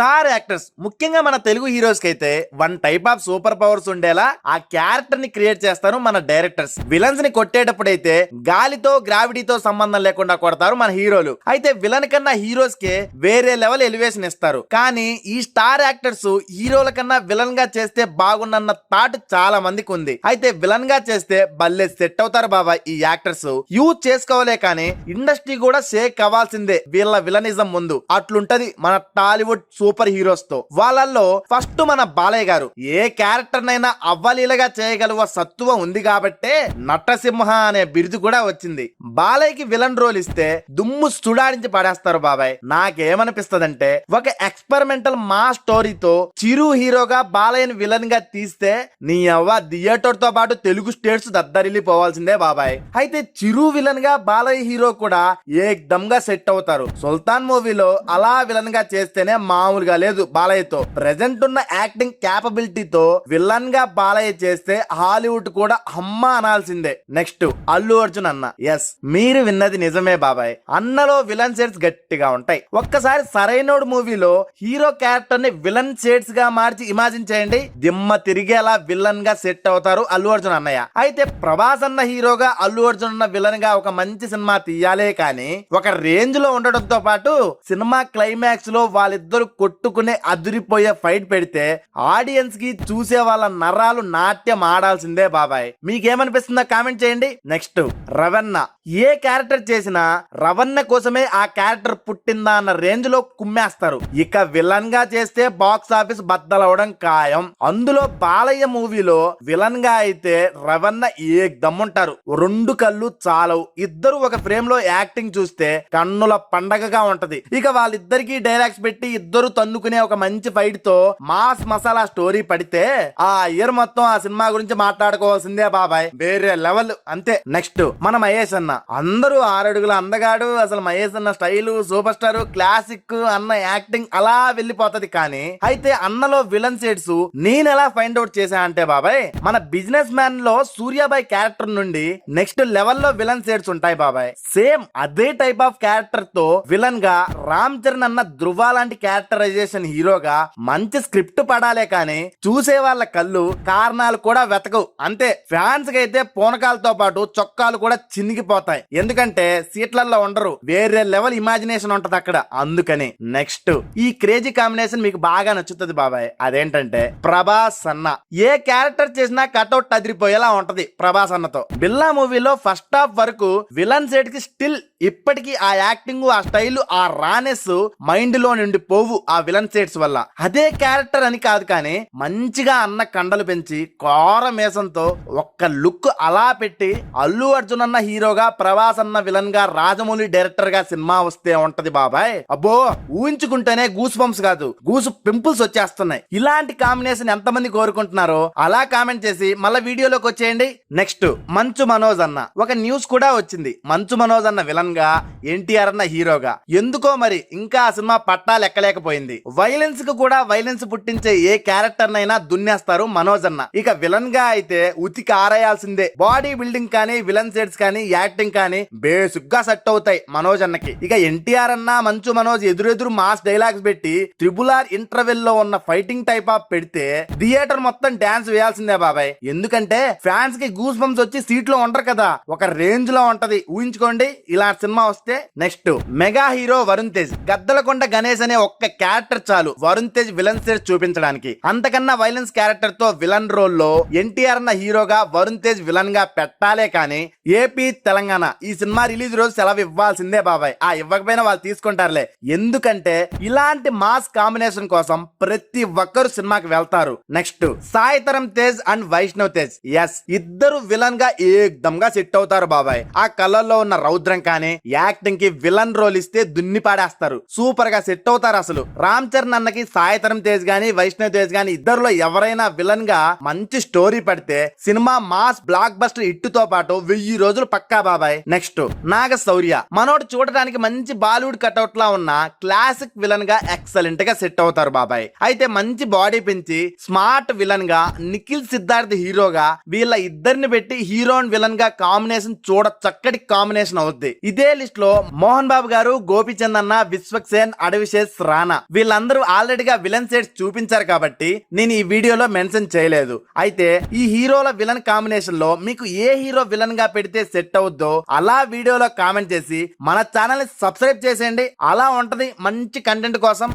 Star actors ముఖ్యంగా మన Telugu heroes కి అయితే one type of super powers ఉండేలా ఆ క్యారెక్టర్ ని క్రియేట్ చేస్తారు మన డైరెక్టర్స్. విలన్స్ ని కొట్టేటప్పుడు అయితే గాలితో గ్రావిటీతో సంబంధం లేకుండా కొడతారు మన హీరోలు. అయితే విలన్ కన్నా హీరోస్ కే వేరే లెవెల్ ఎలివేషన్ ఇస్తారు. కానీ ఈ స్టార్ యాక్టర్స్ హీరోల కన్నా విలన్ గా చేస్తే బాగున్నన్న థాట్ చాలా మందికి ఉంది. అయితే విలన్ గా చేస్తే భలే సెట్ అవుతారు బాబా ఈ యాక్టర్స్. యూజ్ చేసుకోవాలే కానీ ఇండస్ట్రీ కూడా షేక్ అవ్వాల్సిందే వీళ్ళ విలనిజం ముందు. అట్లుంటది మన టాలీవుడ్ సూపర్ హీరోస్ తో. వాళ్ళల్లో ఫస్ట్ మన బాలయ్య గారు ఏ క్యారెక్టర్ నైనా అవ్వలీలగా చేయగలువ సత్తువ ఉంది కాబట్టే నటసింహ అనే బిరుదు కూడా వచ్చింది. బాలయ్యకి విలన్ రోల్ ఇస్తే దుమ్ము సుడాడించి పడేస్తారు బాబాయ్. నాకేమనిపిస్తదంటే ఒక ఎక్స్పెరిమెంటల్ మా స్టోరీతో చిరు హీరోగా బాలయ్యని విలన్ గా తీస్తే నీ అవ్వ థియేటర్ తో పాటు తెలుగు స్టేట్స్ దద్దరిల్లిపోవాల్సిందే బాబాయ్. అయితే చిరు విలన్ గా బాలయ్య హీరో కూడా ఏకదమ్ గా సెట్ అవుతారు. సుల్తాన్ మూవీలో అలా విలన్ గా చేస్తేనే మామూలుగా లేదు బాలయ్యతో. ప్రెజెంట్ ఉన్న యాక్టింగ్ క్యాపబిలిటీతో విలన్ గా బాలయ్య చేస్తే హాలీవుడ్ కూడా అమ్మ అనాల్సిందే. నెక్స్ట్ అల్లు అర్జున్ అన్న. ఎస్, మీరు విన్నది నిజమే బాబాయ్. అన్నలో విలన్ షేడ్స్ గట్టిగా ఉంటాయి. ఒక్కసారి సరైనోడు మూవీలో హీరో క్యారెక్టర్ ని విలన్ షేడ్స్ గా మార్చి ఇమాజిన్ చేయండి, దిమ్మ తిరిగేలా విలన్ గా సెట్ అవుతారు అల్లు అర్జున్ అన్నయ్య. అయితే ప్రభాస్ అన్న హీరోగా అల్లు అర్జున్ అన్న విలన్ గా ఒక మంచి సినిమా తీయాలే కానీ ఒక రేంజ్ లో ఉండడంతో పాటు సినిమా క్లైమాక్స్ లో వాళ్ళిద్దరు కొట్టుకునే అదిరిపోయే ఫైట్ పెడితే ఆడియన్స్ కి చూసే వాళ్ళ నరాలు నాట్యం ఆడాల్సిందే బాబాయ్. మీకేమనిపిస్తుందో కామెంట్ చేయండి. నెక్స్ట్ రవణ. ఏ క్యారెక్టర్ చేసినా రవణ కోసమే ఆ క్యారెక్టర్ పుట్టిందా అన్న రేంజ్ లో కుమ్మేస్తారు. ఇక విలన్ గా చేస్తే బాక్స్ ఆఫీస్ బద్దలవడం ఖాయం. అందులో బాలయ్య మూవీలో విలన్ గా అయితే రవణ ఏకదమ్ముంటారు. రెండు కళ్ళు చాలవు. ఇద్దరు ఒక ఫ్రేమ్ లో యాక్టింగ్ చూస్తే కన్నుల పండగగా ఉంటది. ఇక వాళ్ళిద్దరికి డైలాగ్స్ పెట్టి ఇద్దరు తన్నుకునే ఒక మంచి ఫైట్ తో మాస్ మసాలా స్టోరీ పడితే ఆ ఇయర్ మొత్తం ఆ సినిమా గురించి మాట్లాడుకోవాల్సిందే బాబాయ్. వేరే లెవెల్ అంతే. నెక్స్ట్ మన మహేష్ అన్న. అందరూ 6 అడుగుల అందగాడు. అసలు మహేష్ అన్న స్టైల్ సూపర్ స్టార్, క్లాసిక్. అన్న యాక్టింగ్ అలా వెళ్ళిపోతది. కానీ అయితే అన్నలో విలన్ షేడ్స్ నేను ఎలా ఫైండ్ అవుట్ చేశా అంటే బాబాయ్, మన బిజినెస్ మ్యాన్ లో సూర్యాబాయ్ క్యారెక్టర్ నుండి నెక్స్ట్ లెవెల్ లో విలన్ షేడ్స్ ఉంటాయి బాబాయ్. సేమ్ అదే టైప్ ఆఫ్ క్యారెక్టర్ తో విలన్ గా రామ్ చరణ్ అన్న ధృవ లాంటి క్యారెక్టరైజేషన్ హీరోగా మంచి స్క్రిప్ట్ పడాలే కానీ చూసే వాళ్ళ కళ్ళు కారణాలు కూడా వెతకవు. అంతే. ఫ్యాన్స్ కి అయితే పూనకాలతో పాటు చొక్కాలు కూడా చినిగిపోతాయి. ఎందుకంటే సీట్లలో ఉండరు. వేరే లెవెల్ ఇమాజినేషన్ ఉంటది అక్కడ. అందుకని నెక్స్ట్ ఈ క్రేజీ కాంబినేషన్ మీకు బాగా నచ్చుతుంది బాబాయ్. అదేంటంటే ప్రభాస్ అన్న. ఏ క్యారెక్టర్ చేసినా కట్అవుట్ అదిరిపోయేలా ఉంటది ప్రభాస్ అన్నతో. బిల్లా మూవీలో ఫస్ట్ హాఫ్ వరకు విలన్ సైడ్ కి స్టిల్ ఇప్పటికీ ఆ యాక్టింగ్, ఆ స్టైల్, ఆ రానెస్ మైండ్ లో నుండి పోవు ఆ విలన్ షేడ్స్ వల్ల. అదే క్యారెక్టర్ అని కాదు కానీ మంచిగా అన్న కండలు పెంచి కోర మేసంతో ఒక్క లుక్ అలా పెట్టి అల్లు అర్జున్ అన్న హీరోగా, ప్రభాస్ అన్న విలన్ గా, రాజమౌళి డైరెక్టర్ గా సినిమా వస్తే ఉంటది బాబాయ్. అబ్బో, ఊహించుకుంటేనే గూస్ బంప్స్ కాదు గూస్ పింపుల్స్ వచ్చేస్తున్నాయి. ఇలాంటి కాంబినేషన్ ఎంతమంది కోరుకుంటున్నారో అలా కామెంట్ చేసి మళ్ళీ వీడియోలోకి వచ్చేయండి. నెక్స్ట్ మంచు మనోజ్ అన్న. ఒక న్యూస్ కూడా వచ్చింది. మంచు మనోజ్ అన్న విలన్ గా, ఎన్టీఆర్ అన్న హీరోగా. ఎందుకో మరి ఇంకా ఆ సినిమా పట్టాలు ఎక్కలేకపోయింది. వైలెన్స్ కు కూడా వైలెన్స్ పుట్టించే ఏ క్యారెక్టర్ నైనా దున్నేస్తారు మనోజ్ అన్న. ఇక విలన్ గా అయితే ఉతికి ఆరేయాల్సిందే. బాడీ బిల్డింగ్ కానీ, విలన్ సెట్స్ కానీ, యాక్టింగ్ కానీ బేసిక్ గా సెట్ అవుతాయి మనోజ్ అన్నకి. ఇక ఎన్టీఆర్ అన్న మంచు మనోజ్ ఎదురెదురు మాస్ డైలాగ్స్ పెట్టి ట్రిబుల్ ఆర్ ఇంటర్వెల్ లో ఉన్న ఫైటింగ్ టైప్ ఆఫ్ పెడితే థియేటర్ మొత్తం డాన్స్ వేయాల్సిందే బాబాయ్. ఎందుకంటే ఫ్యాన్స్ కి గూస్ బంప్స్ వచ్చి సీట్ లో ఉండరు కదా, ఒక రేంజ్ లో ఉంటది. ఊహించుకోండి ఇలా సినిమా వస్తే. Next mega hero Varun Tej. Gaddalakonda Ganesh అనే ఒక్క క్యారెక్టర్ చాలు వరుణ్ తేజ్ విలన్ షేడ్ చూపించడానికి. అంతకన్నా వైలెన్స్ క్యారెక్టర్ తో విలన్ రోల్ లో ఎన్టీఆర్ అన్న హీరోగా, వరుణ్ తేజ్ విలన్ గా పెట్టాలే కానీ ఏపీ, తెలంగాణ ఈ సినిమా రిలీజ్ రోజు సెలవు ఇవ్వాల్సిందే బాబాయ్. ఆ ఇవ్వకపోయినా వాళ్ళు తీసుకుంటారులే. ఎందుకంటే ఇలాంటి మాస్ కాంబినేషన్ కోసం ప్రతి ఒక్కరు సినిమాకి వెళ్తారు. Next Sai Dharam Tej and Vaishnav Tej. Yes, ఇద్దరు విలన్ గా ఏకదమ్ గా సెట్ అవుతారు బాబాయ్. ఆ కలర్ లో ఉన్న రౌద్రం కానీ, యాక్టింగ్ కి విలన్ రోల్ ఇస్తే దున్ని పాడేస్తారు. సూపర్ గా సెట్ అవుతారు అసలు. రామ్ చరణ్ అన్నకి సాయితరం తేజ్ గాని, వైష్ణవ్ తేజ్ గాని ఇద్దరులో ఎవరైనా విలన్ గా మంచి స్టోరీ పడితే సినిమా మాస్ బ్లాక్ బస్టర్ ఇట్టుతో పాటు 1000 రోజులు పక్కా బాబాయ్. నెక్స్ట్ నాగ శౌర్య. మనోడు చూడడానికి మంచి బాలీవుడ్ కట్అవుట్ లా ఉన్న క్లాసిక్ విలన్ గా ఎక్సలెంట్ గా సెట్ అవుతారు బాబాయ్. అయితే మంచి బాడీ పెంచి స్మార్ట్ విలన్ గా, నిఖిల్ సిద్ధార్థ్ హీరోగా వీళ్ళ ఇద్దరిని పెట్టి హీరోయిన్ విలన్ గా కాంబినేషన్ చూడ చక్కటి కాంబినేషన్ అవుద్ది. ఇదే లిస్ట్ లో మోహన్ బాబు గారు, గోపిచంద్ అన్న, విశ్వక్సేన్, అడవిశేష్, రానా వీళ్ళందరూ ఆల్రెడీగా విలన్ సెట్స్ చూపించారు కాబట్టి నేను ఈ వీడియోలో మెన్షన్ చేయలేదు. అయితే ఈ హీరోల విలన్ కాంబినేషన్ లో మీకు ఏ హీరో విలన్ గా పెడితే సెట్ అవుద్దో అలా వీడియోలో కామెంట్ చేసి మన ఛానల్ ని సబ్స్క్రైబ్ చేసేయండి. అలా ఉంటది మంచి కంటెంట్ కోసం.